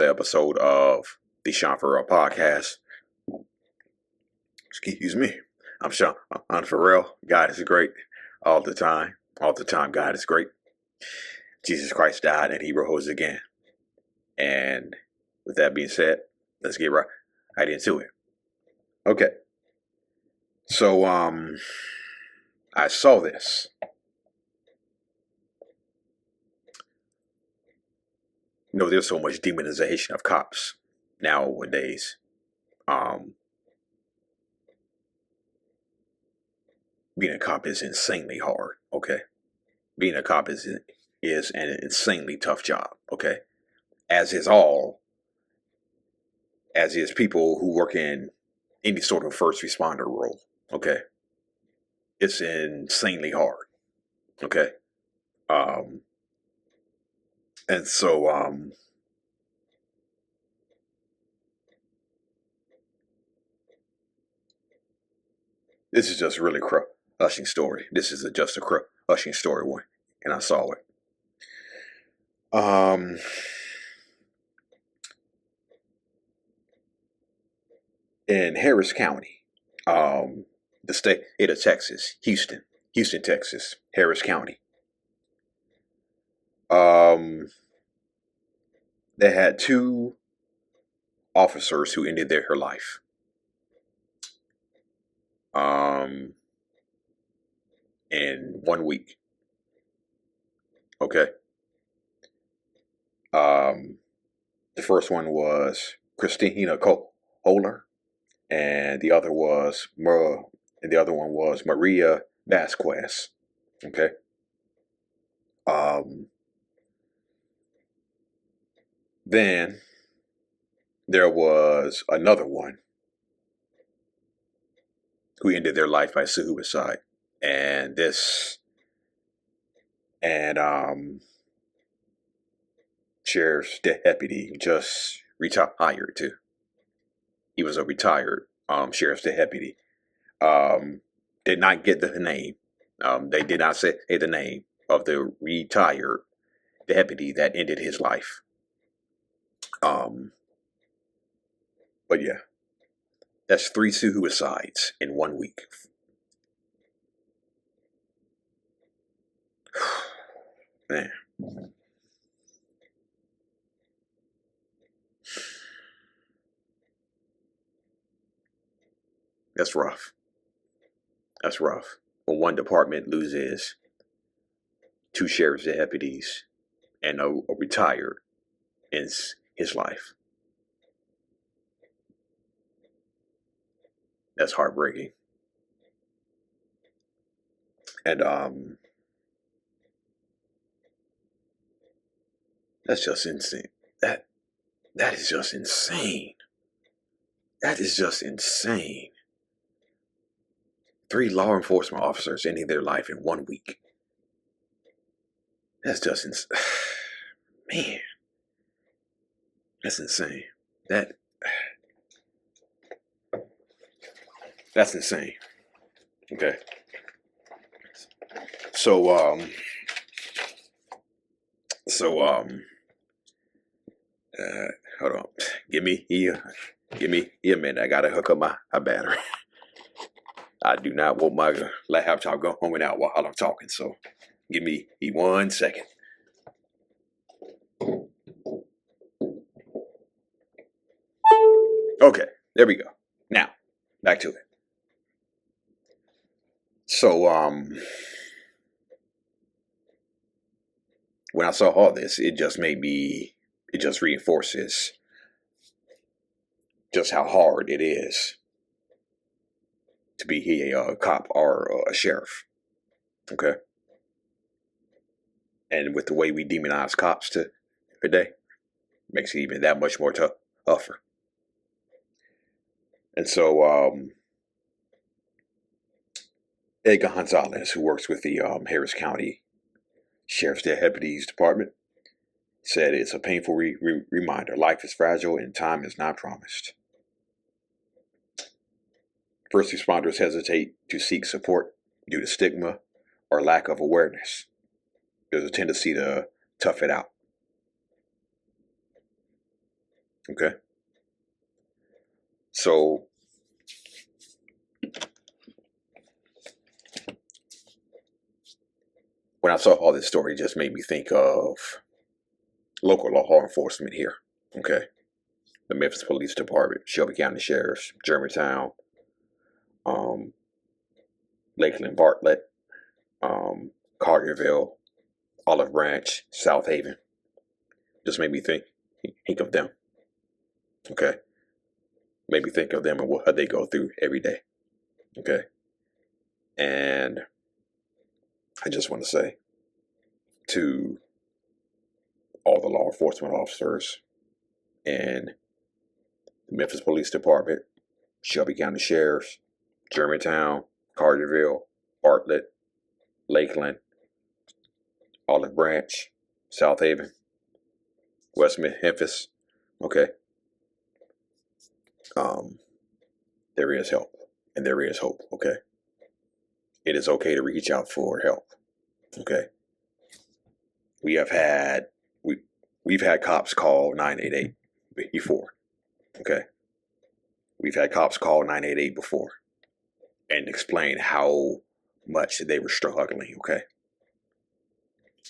another episode of the Sean Farrell podcast. Excuse me. I'm Sean Farrell. God is great all the time. All the time, God is great. Jesus Christ died and he rose again. And with that being said, let's get right into it. Okay. So, I saw this. There's so much demonization of cops nowadays. Being a cop is insanely hard, okay? Being a cop is an insanely tough job, okay? As is people who work in any sort of first responder role, okay? It's insanely hard, okay? And so, this is just really crushing story. This is just a crushing story one, and I saw it. In Harris County, the state of Texas, Houston, Texas, Harris County. They had two officers who ended their life. In 1 week. Okay. The first one was Christina Kohler, and the other was Maria Vasquez. Okay. Then there was another one who ended their life by suicide. And sheriff's deputy just retired too. He was a retired sheriff's deputy. Did not get the name. They did not say the name of the retired deputy that ended his life. But yeah, that's 3 suicides in 1 week. Man. That's rough. That's rough. When one department loses 2 sheriff's deputies and a retired in his life. That's heartbreaking. And that's just insane. That is just insane. That is just insane. 3 law enforcement officers ending their life in 1 week. That's just man. That's insane. That's insane. Okay. So hold on. Give me a minute. I gotta hook up my battery. I do not want my laptop going out while I'm talking, so give me 1 second. Okay, there we go. Now, back to it. So, when I saw all this, it just reinforces just how hard it is to be a cop or a sheriff. Okay. And with the way we demonize cops today, makes it even that much more tougher. And so, Edgar Gonzalez, who works with the Harris County Sheriff's Deputies Department, said it's a painful reminder. Life is fragile and time is not promised. First responders hesitate to seek support due to stigma or lack of awareness. There's a tendency to tough it out. Okay. So when I saw all this story, it just made me think of local law enforcement here. Okay. The Memphis Police Department, Shelby County Sheriff's, Germantown, um, Lakeland, Bartlett, Carterville, Olive Branch, South Haven. Just made me think of them. Okay. Made me think of them and what they go through every day. Okay. And I just want to say to all the law enforcement officers in the Memphis Police Department, Shelby County Sheriff's, Germantown, Carterville, Bartlett, Lakeland, Olive Branch, South Haven, West Memphis. Okay. There is help and there is hope. Okay. It is okay to reach out for help. Okay. We've had cops call 988 before. Okay. We've had cops call 988 before and explain how much they were struggling. Okay.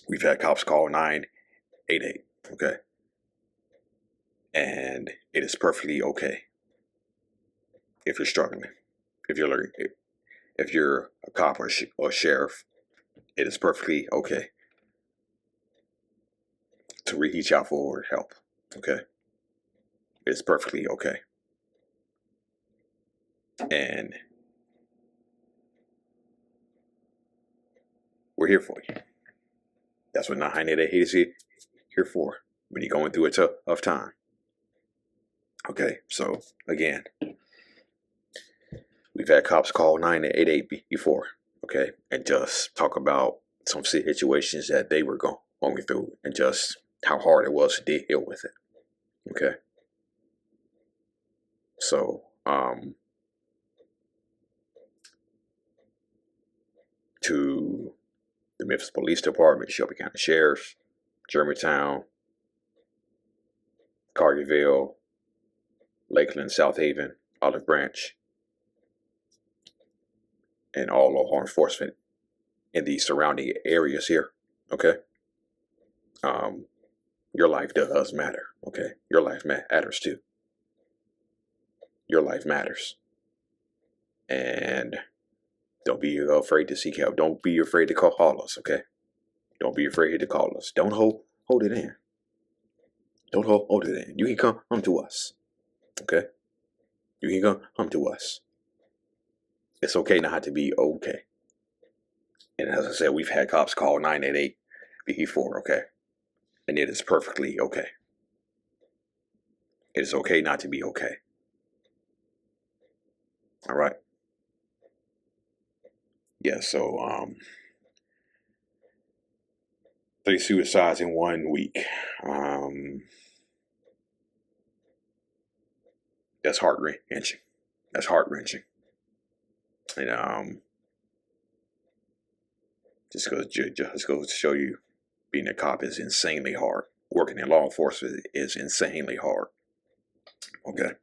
We've had cops call 988. Okay. And it is perfectly okay if you're struggling. If you're a cop or sheriff, it is perfectly okay to reach out for help. Okay. It's perfectly okay. And we're here for you. That's what 988 is here for when you're going through a tough time. Okay, so again, we've had cops call 988 before, okay, and just talk about some situations that they were going through and just how hard it was to deal with it. Okay. So, to the Memphis Police Department, Shelby County Sheriff's, Germantown, Carterville, Lakeland, South Haven, Olive Branch, and all law enforcement in the surrounding areas here. Okay. Your life does matter. Okay. Your life matters too. Your life matters. And don't be afraid to seek help. Don't be afraid to call us. Okay. Don't be afraid to call us. Don't hold it in. Don't hold it in. You can come to us. Okay. You can come to us. It's okay not to be okay. And as I said, we've had cops call 988 before, okay? And it is perfectly okay. It is okay not to be okay. All right? Yeah, so 3 suicides in 1 week. That's heart-wrenching. That's heart-wrenching. And just goes to show you, being a cop is insanely hard. Working in law enforcement is insanely hard. Okay.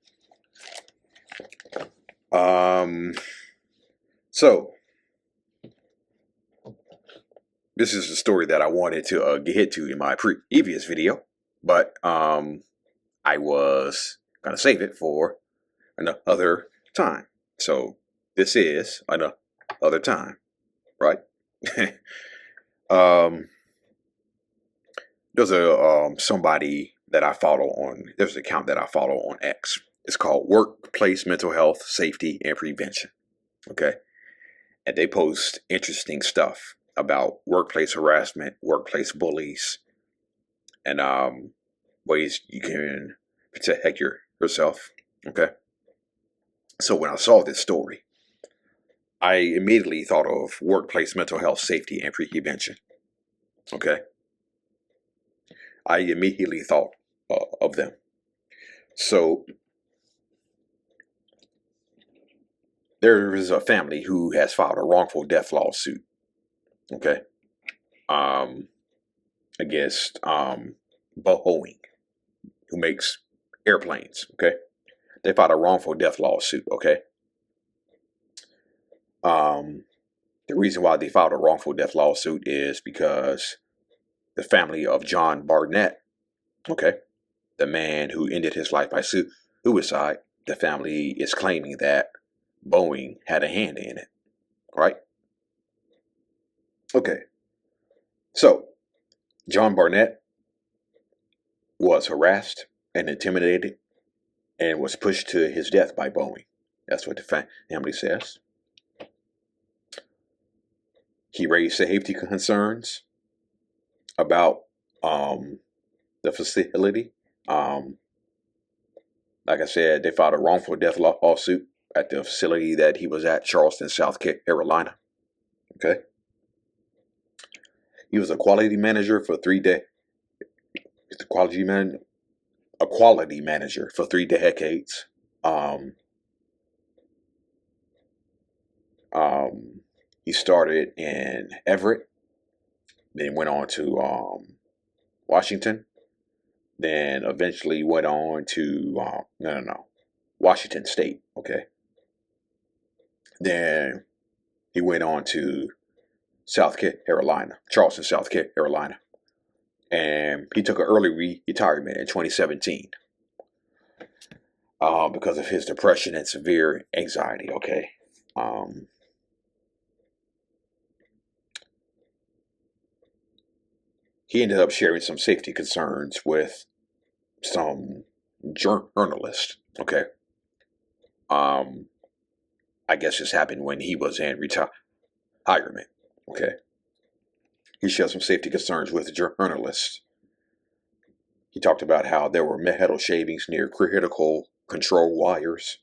So this is the story that I wanted to get to in my previous video, but I was gonna save it for another time. So this is another time, right? There's somebody that I follow on. There's an account that I follow on X. It's called Workplace Mental Health, Safety, and Prevention. Okay, and they post interesting stuff about workplace harassment, workplace bullies, and ways you can protect yourself. Okay, so when I saw this story, I immediately thought of workplace mental health, safety, and prevention. Okay. I immediately thought of them. So there is a family who has filed a wrongful death lawsuit. Okay. Against Boeing, who makes airplanes. Okay, they filed a wrongful death lawsuit. Okay, the reason why they filed a wrongful death lawsuit is because the family of John Barnett, okay, the man who ended his life by suicide, the family is claiming that Boeing had a hand in it, right? Okay, so John Barnett was harassed and intimidated and was pushed to his death by Boeing. That's what the family says. He raised safety concerns about the facility. Like I said, they filed a wrongful death lawsuit at the facility that he was at, Charleston, South Carolina. Okay. He was a quality manager for 3 days. A quality manager for 3 decades. He started in Everett, then went on to Washington, then eventually went on to Washington State. Okay. Then he went on to South Carolina, Charleston, South Carolina, and he took an early retirement in 2017 because of his depression and severe anxiety. Okay. He ended up sharing some safety concerns with some journalists. Okay. I guess this happened when he was in retirement. Okay. He shared some safety concerns with journalists. He talked about how there were metal shavings near critical control wires,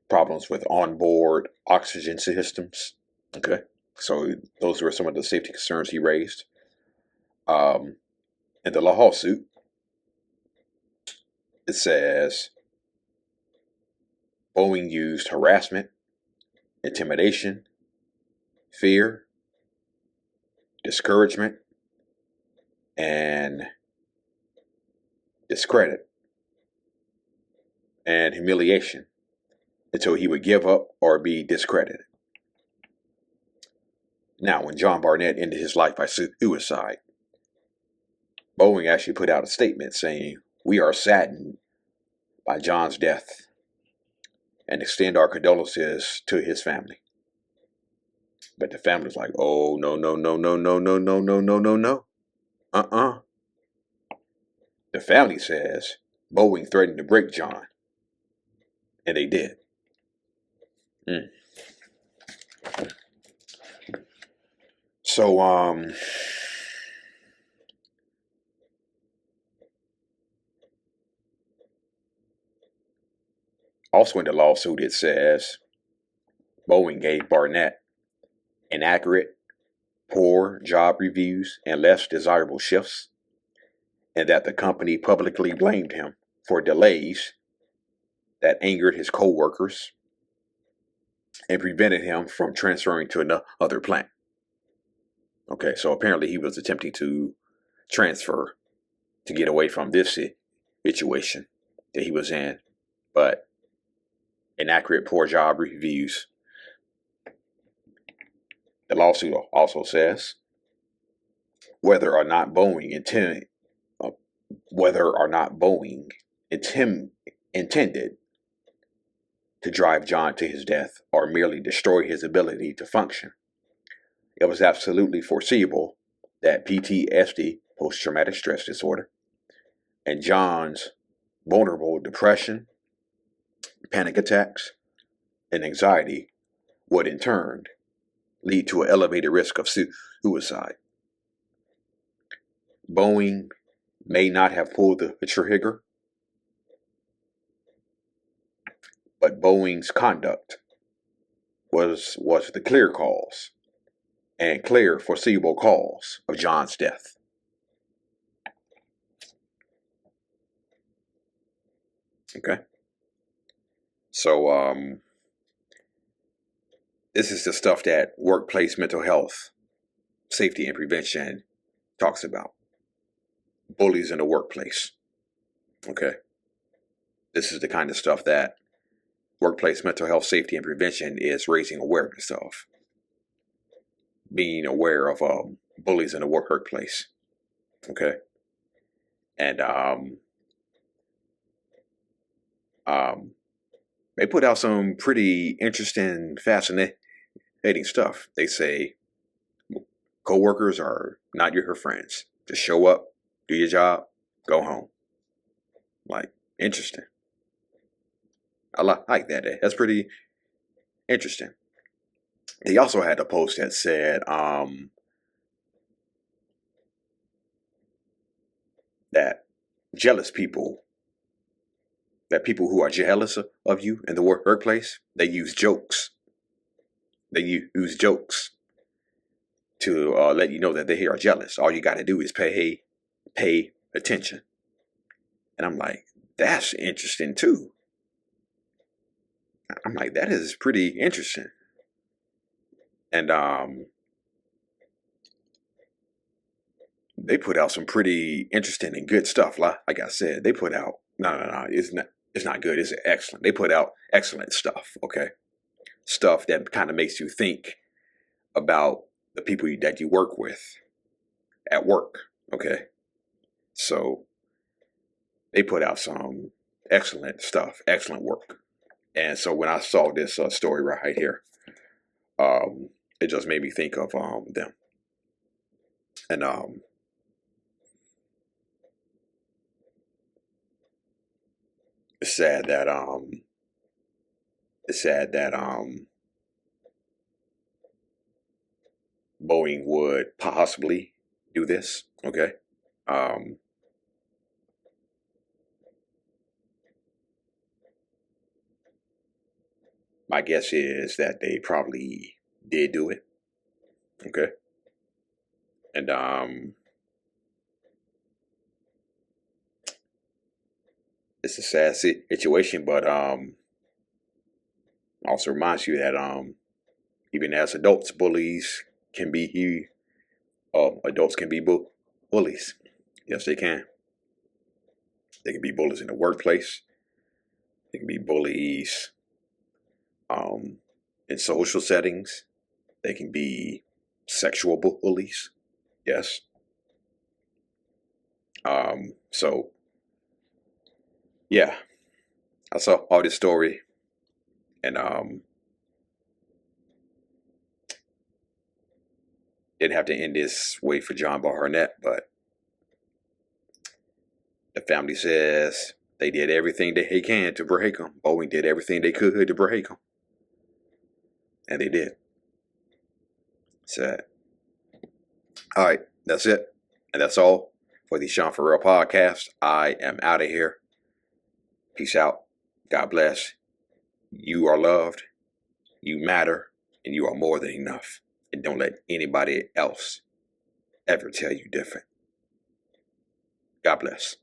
problems with onboard oxygen systems. Okay. So those were some of the safety concerns he raised. In the lawsuit, it says Boeing used harassment, intimidation, fear, discouragement, and discredit and humiliation until he would give up or be discredited. Now, when John Barnett ended his life by suicide, Boeing actually put out a statement saying, "We are saddened by John's death and extend our condolences to his family." But the family's like, "Oh, no, no, no, no, no, no, no, no, no, no, no. The family says Boeing threatened to break John. And they did. So, also in the lawsuit, it says Boeing gave Barnett inaccurate, poor job reviews and less desirable shifts, and that the company publicly blamed him for delays that angered his co-workers and prevented him from transferring to another plant. Okay, so apparently he was attempting to transfer to get away from this situation that he was in, but inaccurate, poor job reviews. The lawsuit also says whether or not Boeing intended to drive John to his death or merely destroy his ability to function. It was absolutely foreseeable that PTSD, post-traumatic stress disorder, and John's vulnerable depression, panic attacks, and anxiety would in turn lead to an elevated risk of suicide. Boeing may not have pulled the trigger, but Boeing's conduct was the clear cause and clear foreseeable cause of John's death. Okay. So, this is the stuff that workplace mental health, safety and prevention talks about. Bullies in the workplace. Okay. This is the kind of stuff that workplace mental health safety and prevention is raising awareness of. Being aware of bullies in the workplace. Okay. And they put out some pretty interesting, fascinating stuff. They say coworkers are not your friends. Just show up, do your job, go home. Like, interesting. I like that. That's pretty interesting. They also had a post that said that jealous people, that people who are jealous of you in the workplace, they use jokes. They use jokes to let you know that they are jealous. All you got to do is pay attention. And I'm like, that's interesting too. I'm like, that is pretty interesting. And they put out some pretty interesting and good stuff. Like I said, they put out no, it's not good. It's excellent. They put out excellent stuff. Okay, stuff that kind of makes you think about the people that you work with at work. Okay, so they put out some excellent stuff, excellent work. And so when I saw this story right here, it just made me think of them. And it's sad that Boeing would possibly do this. Okay. My guess is that they probably did do it. Okay. And it's a sad situation, but also reminds you that even as adults, bullies can be adults can be bullies. Yes, they can. They can be bullies in the workplace. They can be bullies in social settings. They can be sexual bullies. Yes. So yeah, I saw all this story, and didn't have to end this way for John Barnett, but the family says they did everything they can to break him. Boeing did everything they could to break him, and they did. Sad. All right, that's it, and that's all for the Sean For Real podcast. I am out of here. Peace out. God bless. You are loved. You matter. And you are more than enough. And don't let anybody else ever tell you different. God bless.